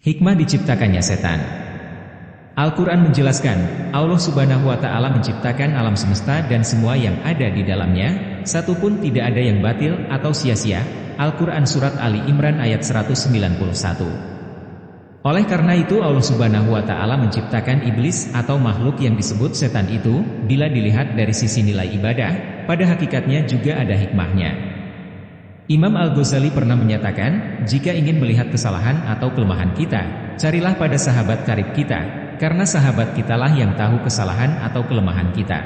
Hikmah diciptakannya setan. Al-Quran menjelaskan, Allah Subhanahu wa Ta'ala menciptakan alam semesta dan semua yang ada di dalamnya, satu pun tidak ada yang batil atau sia-sia. Al-Quran Surat Ali Imran ayat 191. Oleh karena itu Allah Subhanahu wa Ta'ala menciptakan iblis atau makhluk yang disebut setan itu, bila dilihat dari sisi nilai ibadah, pada hakikatnya juga ada hikmahnya. Imam Al-Ghazali pernah menyatakan, jika ingin melihat kesalahan atau kelemahan kita, carilah pada sahabat karib kita, karena sahabat kitalah yang tahu kesalahan atau kelemahan kita.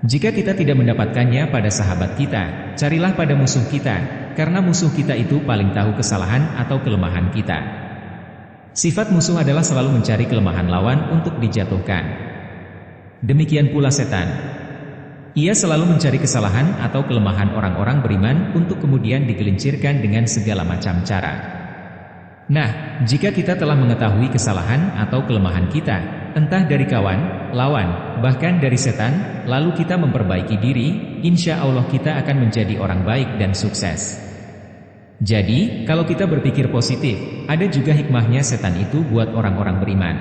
Jika kita tidak mendapatkannya pada sahabat kita, carilah pada musuh kita, karena musuh kita itu paling tahu kesalahan atau kelemahan kita. Sifat musuh adalah selalu mencari kelemahan lawan untuk dijatuhkan. Demikian pula setan. Ia selalu mencari kesalahan atau kelemahan orang-orang beriman untuk kemudian digelincirkan dengan segala macam cara. Nah, jika kita telah mengetahui kesalahan atau kelemahan kita, entah dari kawan, lawan, bahkan dari setan, lalu kita memperbaiki diri, insya Allah kita akan menjadi orang baik dan sukses. Jadi, kalau kita berpikir positif, ada juga hikmahnya setan itu buat orang-orang beriman.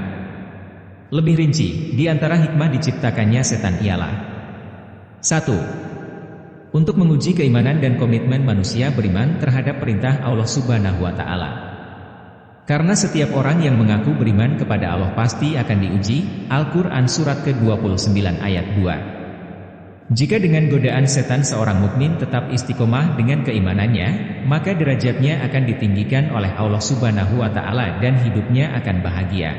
Lebih rinci, di antara hikmah diciptakannya setan ialah 1. Untuk menguji keimanan dan komitmen manusia beriman terhadap perintah Allah Subhanahu wa Ta'ala. Karena setiap orang yang mengaku beriman kepada Allah pasti akan diuji. Al-Quran Surat ke-29 ayat 2. Jika dengan godaan setan seorang mukmin tetap istiqomah dengan keimanannya, maka derajatnya akan ditinggikan oleh Allah Subhanahu wa Ta'ala dan hidupnya akan bahagia.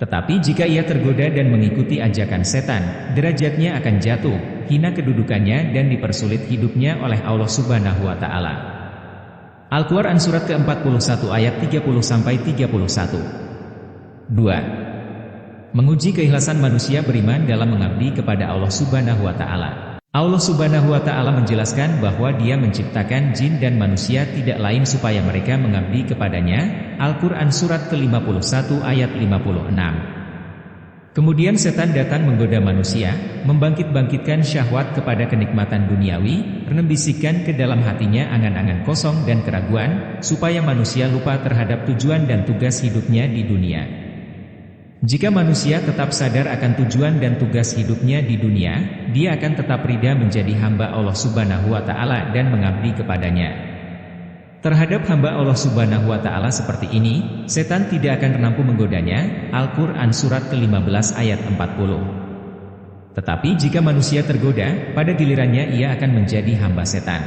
Tetapi jika ia tergoda dan mengikuti ajakan setan, derajatnya akan jatuh, hina kedudukannya dan dipersulit hidupnya oleh Allah Subhanahu wa Ta'ala. Al-Quran Surat ke-41 ayat 30-31. 2. Menguji keikhlasan manusia beriman dalam mengabdi kepada Allah Subhanahu wa Ta'ala. Allah Subhanahu wa Ta'ala menjelaskan bahwa Dia menciptakan jin dan manusia tidak lain supaya mereka mengabdi kepadanya. Al-Quran Surat ke-51 ayat 56. Kemudian setan datang menggoda manusia, membangkit-bangkitkan syahwat kepada kenikmatan duniawi, membisikkan ke dalam hatinya angan-angan kosong dan keraguan, supaya manusia lupa terhadap tujuan dan tugas hidupnya di dunia. Jika manusia tetap sadar akan tujuan dan tugas hidupnya di dunia, dia akan tetap ridha menjadi hamba Allah Subhanahu wa Ta'ala dan mengabdi kepadanya. Terhadap hamba Allah Subhanahu wa Ta'ala seperti ini, setan tidak akan mampu menggodanya. Al-Quran Surat ke-15 ayat 40. Tetapi jika manusia tergoda, pada gilirannya ia akan menjadi hamba setan.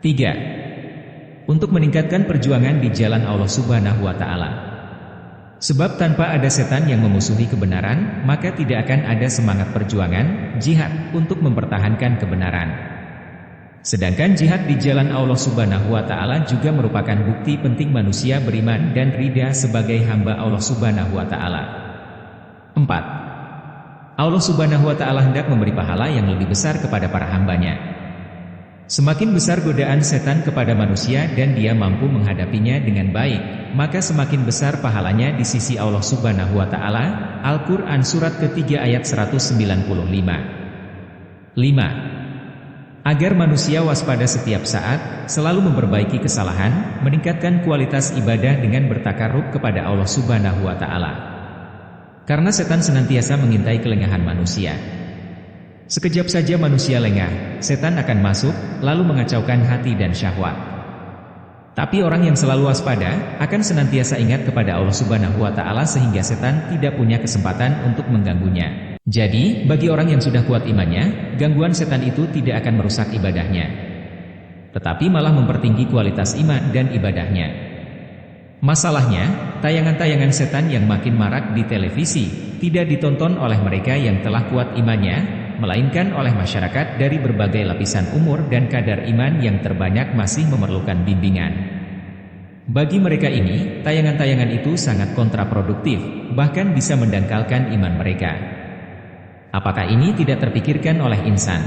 3. Untuk meningkatkan perjuangan di jalan Allah Subhanahu wa Ta'ala. Sebab tanpa ada setan yang memusuhi kebenaran, maka tidak akan ada semangat perjuangan, jihad, untuk mempertahankan kebenaran. Sedangkan jihad di jalan Allah Subhanahu wa Ta'ala juga merupakan bukti penting manusia beriman dan ridha sebagai hamba Allah Subhanahu wa Ta'ala. 4. Allah Subhanahu wa Ta'ala hendak memberi pahala yang lebih besar kepada para hambanya. Semakin besar godaan setan kepada manusia dan dia mampu menghadapinya dengan baik, maka semakin besar pahalanya di sisi Allah Subhanahu wa Ta'ala. Al-Quran Surat ke-3 ayat 195. 5. Agar manusia waspada setiap saat, selalu memperbaiki kesalahan, meningkatkan kualitas ibadah dengan bertakarrub kepada Allah Subhanahu wa Ta'ala. Karena setan senantiasa mengintai kelengahan manusia. Sekejap saja manusia lengah, setan akan masuk, lalu mengacaukan hati dan syahwat. Tapi orang yang selalu waspada, akan senantiasa ingat kepada Allah Subhanahu wa Ta'ala sehingga setan tidak punya kesempatan untuk mengganggunya. Jadi, bagi orang yang sudah kuat imannya, gangguan setan itu tidak akan merusak ibadahnya, tetapi malah mempertinggi kualitas iman dan ibadahnya. Masalahnya, tayangan-tayangan setan yang makin marak di televisi, tidak ditonton oleh mereka yang telah kuat imannya, melainkan oleh masyarakat dari berbagai lapisan umur dan kadar iman yang terbanyak masih memerlukan bimbingan. Bagi mereka ini, tayangan-tayangan itu sangat kontraproduktif, bahkan bisa mendangkalkan iman mereka. Apakah ini tidak terpikirkan oleh insan?